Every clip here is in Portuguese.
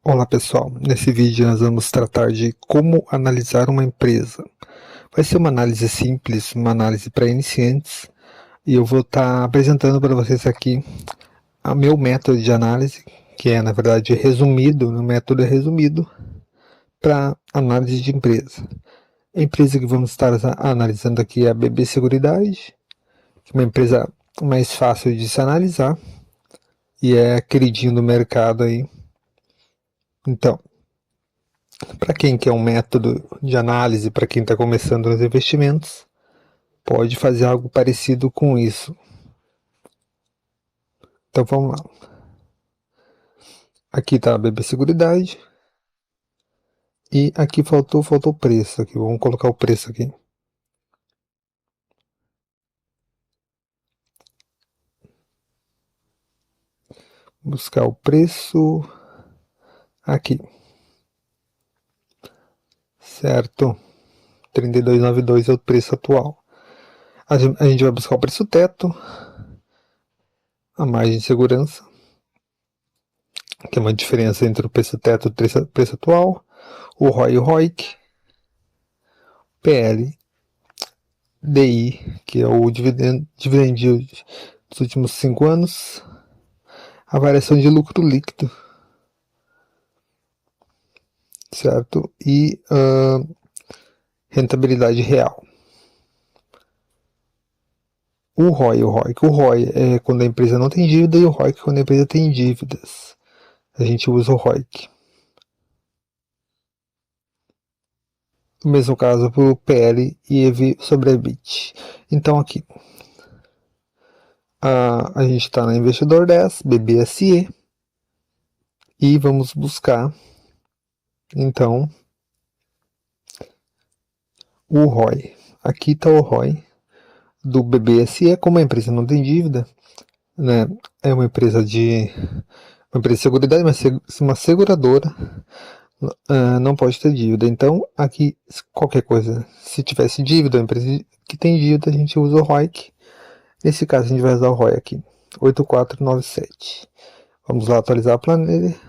Olá pessoal, nesse vídeo nós vamos tratar de como analisar uma empresa. Vai ser uma análise simples, uma análise para iniciantes, e eu vou estar apresentando para vocês aqui o meu método de análise, que é na verdade resumido, no método resumido para análise de empresa. A empresa que vamos estar analisando aqui é a BB Seguridade, que é uma empresa mais fácil de se analisar e é queridinho do mercado aí. Então, para quem quer um método de análise, para quem está começando nos investimentos, pode fazer algo parecido com isso. Então vamos lá. Aqui está a BB Seguridade. E aqui faltou o preço. Aqui. Vamos colocar o preço aqui. Buscar o preço aqui. Certo? 32,92 é o preço atual. A gente vai buscar o preço teto, a margem de segurança, que é uma diferença entre o preço teto e o preço atual, o ROI e o ROIC, PL, DI, que é o dividend yield dos últimos 5 anos, a variação de lucro líquido, certo? E rentabilidade real. O ROI e o ROIC. O ROI é quando a empresa não tem dívida e o ROIC é quando a empresa tem dívidas. A gente usa o ROIC. No mesmo caso para o PL e EV sobre EBIT. Então aqui, a gente está na Investidor 10, BBSE, e vamos buscar, então, o ROI. Aqui está o ROI do BBSE, como a empresa não tem dívida, né, é uma empresa de seguridade, mas uma seguradora não pode ter dívida. Então, aqui, qualquer coisa, se tivesse dívida, a empresa que tem dívida, a gente usa o ROIC. Nesse caso, a gente vai usar o ROI aqui, 8497. Vamos lá atualizar a planilha.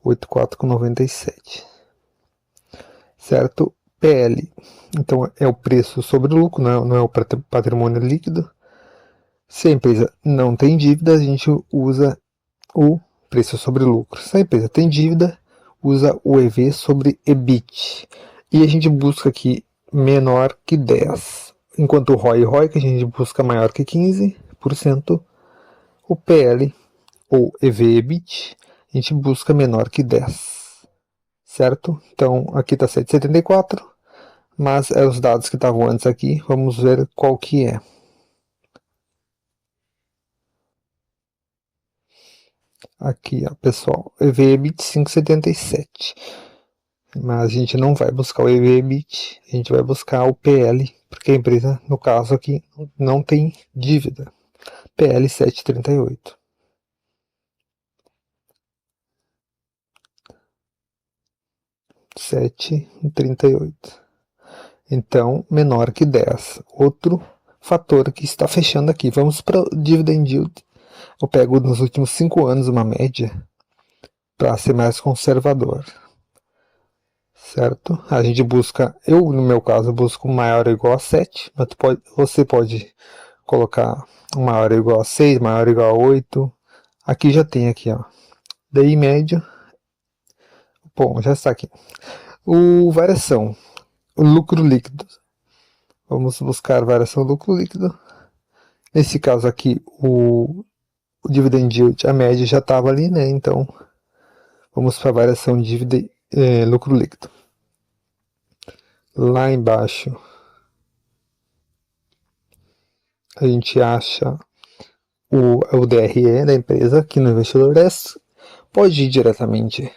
84,97. Certo? PL. Então, é o preço sobre o lucro, não é o patrimônio líquido. Se a empresa não tem dívida, a gente usa o preço sobre lucro. Se a empresa tem dívida, usa o EV sobre EBIT. E a gente busca aqui menor que 10. Enquanto o ROI e ROIC a gente busca maior que 15%. O PL ou EV/EBIT a gente busca menor que 10. Certo? Então aqui está 7,74, mas é os dados que estavam antes aqui. Vamos ver qual que é. Aqui, ó, pessoal, EV/EBIT 5,77. Mas a gente não vai buscar o EV/EBIT, a gente vai buscar o PL, porque a empresa, no caso aqui, não tem dívida. PL 7,38. Então, menor que 10. Outro fator que está fechando aqui. Vamos para o dividend yield. Eu pego nos últimos 5 anos uma média para ser mais conservador. Certo? A gente busca, no meu caso, busco maior ou igual a 7, mas você pode colocar maior ou igual a 6, maior ou igual a 8. Aqui já tem aqui, ó. DI médio. Bom, já está aqui. Variação. O lucro líquido. Vamos buscar variação do lucro líquido. Nesse caso aqui, o dividend yield, a média já estava ali, né? Então, vamos para a variação de dívida lucro líquido. Lá embaixo, a gente acha o DRE da empresa aqui no Investidor 10. Pode ir diretamente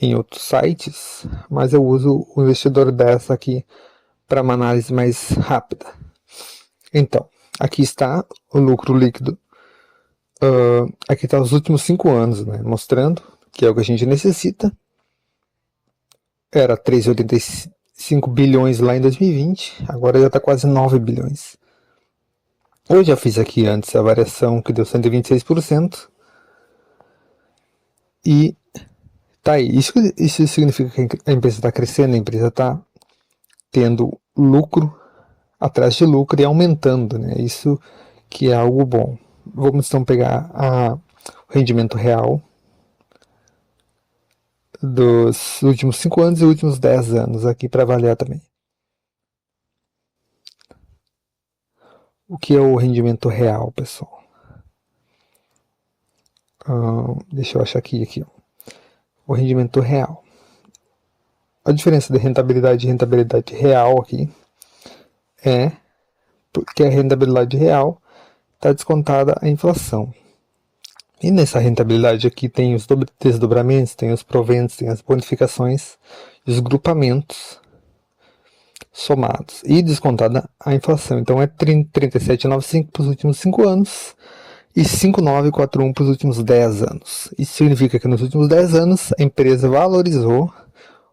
em outros sites, mas eu uso o Investidor 10 aqui para uma análise mais rápida. Então, aqui está o lucro líquido. Aqui está os últimos 5 anos, né, mostrando que é o que a gente necessita. Era 3,85 bilhões lá em 2020, agora já está quase 9 bilhões. Eu já fiz aqui antes a variação que deu 126%. E tá aí. Isso significa que a empresa está crescendo, a empresa está tendo lucro atrás de lucro e aumentando, né? Isso que é algo bom. Vamos então pegar o rendimento real dos últimos 5 anos e últimos 10 anos aqui para avaliar também. O que é o rendimento real, pessoal? Deixa eu achar aqui. O rendimento real. A diferença de rentabilidade e rentabilidade real aqui é porque a rentabilidade real está descontada a inflação. E nessa rentabilidade aqui tem os desdobramentos, tem os proventos, tem as bonificações e os grupamentos somados e descontada a inflação. Então é 37,95 para os últimos 5 anos e 5,941 para os últimos 10 anos. Isso significa que nos últimos 10 anos a empresa valorizou,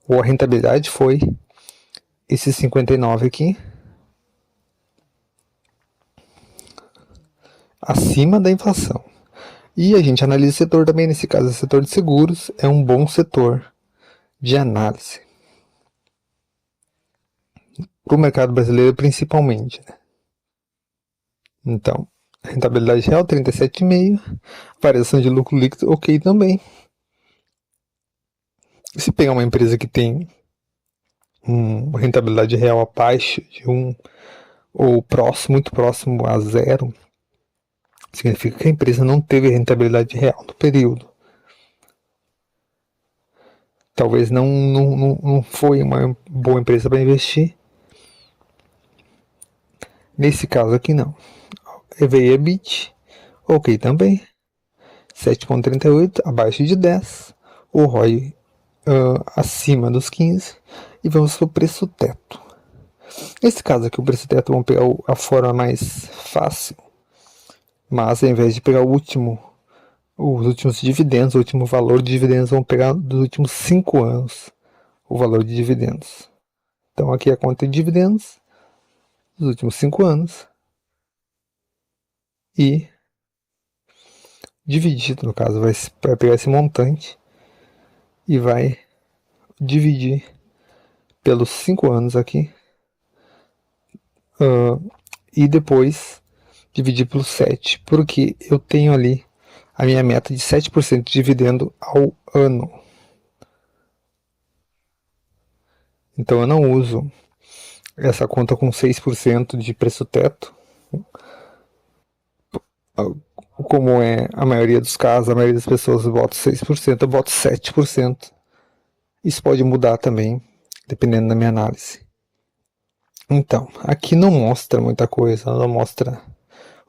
ou a rentabilidade foi esse 59 aqui, acima da inflação. E a gente analisa o setor também, nesse caso o setor de seguros é um bom setor de análise. Para o mercado brasileiro principalmente, né? Então, rentabilidade real 37,5, variação de lucro líquido ok também. Se pegar uma empresa que tem uma rentabilidade real abaixo de 1 ou muito próximo a 0, significa que a empresa não teve rentabilidade real no período. Talvez não foi uma boa empresa para investir. Nesse caso aqui não. EV/EBIT, ok também. 7,38, abaixo de 10. O ROI acima dos 15. E vamos para o preço teto. Nesse caso aqui, o preço teto, vamos pegar a forma mais fácil. Mas ao invés de pegar os últimos dividendos, o último valor de dividendos, vamos pegar dos últimos 5 anos o valor de dividendos. Então aqui é a conta de dividendos dos últimos 5 anos. E dividido, no caso, vai pegar esse montante e vai dividir pelos 5 anos aqui. E depois dividir pelos 7, porque eu tenho ali a minha meta de 7% de dividendo ao ano. Então eu não uso essa conta com 6% de preço teto, como é a maioria dos casos, a maioria das pessoas vota 6%, eu voto 7%. Isso pode mudar também, dependendo da minha análise. Então, aqui não mostra muita coisa, não mostra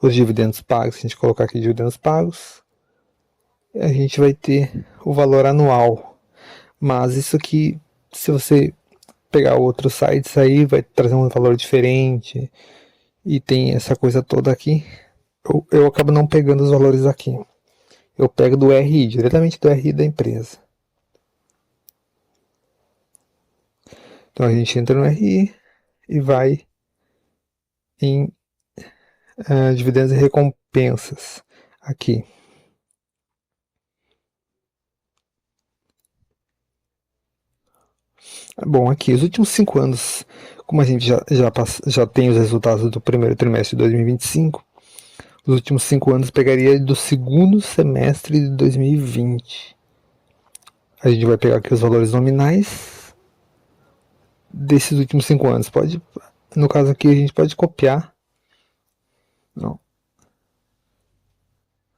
os dividendos pagos. Se a gente colocar aqui dividendos pagos, a gente vai ter o valor anual. Mas isso aqui, se você pegar outros sites aí, vai trazer um valor diferente. E tem essa coisa toda aqui. Eu acabo não pegando os valores aqui. Eu pego do RI, diretamente do RI da empresa. Então a gente entra no RI e vai em dividendos e recompensas aqui. Bom, aqui, os últimos 5 anos, como a gente já tem os resultados do primeiro trimestre de 2025, os últimos 5 anos pegaria do segundo semestre de 2020. A gente vai pegar aqui os valores nominais desses últimos 5 anos. No caso aqui, a gente pode copiar. Não.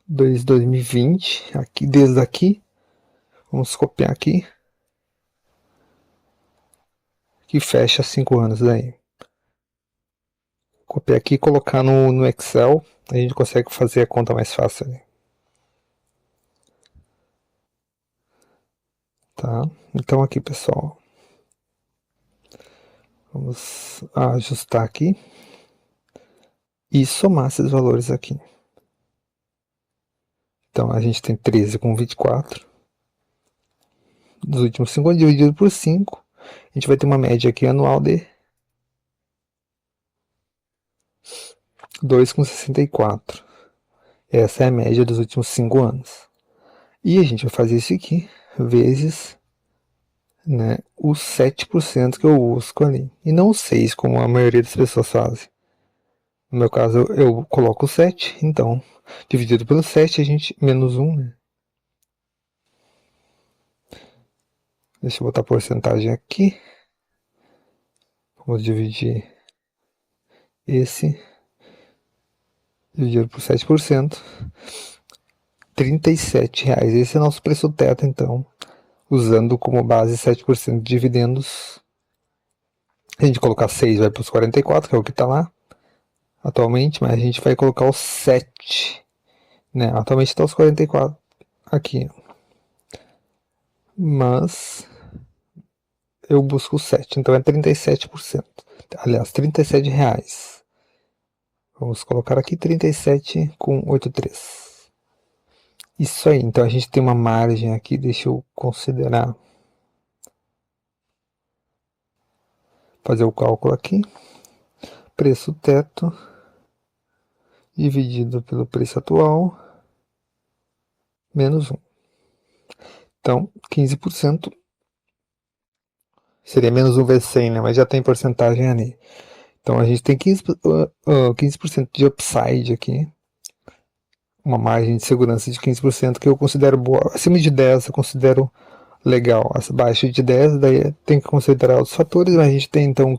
2020, aqui, desde aqui. Vamos copiar aqui. Que fecha 5 anos daí. Copiar aqui e colocar no Excel. A gente consegue fazer a conta mais fácil ali. Tá? Então aqui, pessoal. Vamos ajustar aqui. E somar esses valores aqui. Então a gente tem 13,24. Dos últimos 5 anos dividido por 5. A gente vai ter uma média aqui anual de 2,64. Essa é a média dos últimos 5 anos. E a gente vai fazer isso aqui vezes, né, os 7% que eu busco ali. E não os 6, como a maioria das pessoas fazem. No meu caso, eu coloco 7, então, dividido pelo 7, a gente menos 1, né? Deixa eu botar a porcentagem aqui. Vamos dividir esse dividido por 7%. R$37. Esse é nosso preço teto, então. Usando como base 7% de dividendos. Se a gente colocar 6, vai para os 44, que é o que está lá atualmente, mas a gente vai colocar os 7, né? Atualmente está os 44 aqui, mas eu busco o 7, então é 37%. Aliás, R$37. Vamos colocar aqui 37,83. Isso aí, então a gente tem uma margem aqui, deixa eu considerar. Fazer o cálculo aqui. Preço teto dividido pelo preço atual menos 1. Então, 15%. Seria menos 1 vezes 100, né? Mas já tem porcentagem ali. Então a gente tem 15% de upside aqui. Uma margem de segurança de 15% que eu considero boa. Acima de 10 eu considero legal. Abaixo de 10 daí tem que considerar outros fatores. Mas a gente tem então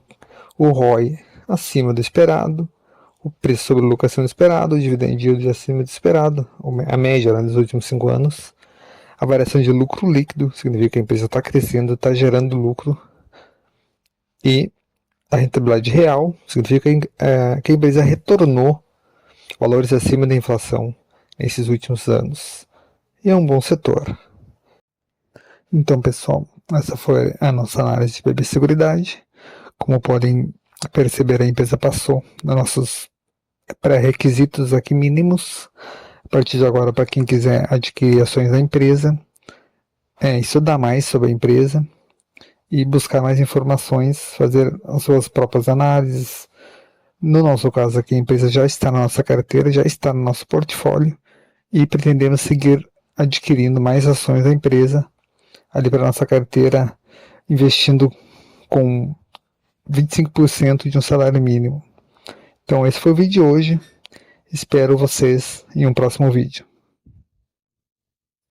o ROI acima do esperado. O preço sobre lucro acima do esperado. O dividend yield acima do esperado. A média dos últimos 5 anos. A variação de lucro líquido significa que a empresa está crescendo, está gerando lucro. E a rentabilidade real significa que a empresa retornou valores acima da inflação nesses últimos anos. E é um bom setor. Então, pessoal, essa foi a nossa análise de BB Seguridade. Como podem perceber, a empresa passou nos nossos pré-requisitos aqui mínimos. A partir de agora, para quem quiser adquirir ações da empresa, estudar mais sobre a empresa e buscar mais informações, fazer as suas próprias análises. No nosso caso aqui, a empresa já está na nossa carteira, já está no nosso portfólio e pretendemos seguir adquirindo mais ações da empresa ali para a nossa carteira, investindo com 25% de um salário mínimo. Então esse foi o vídeo de hoje. Espero vocês em um próximo vídeo.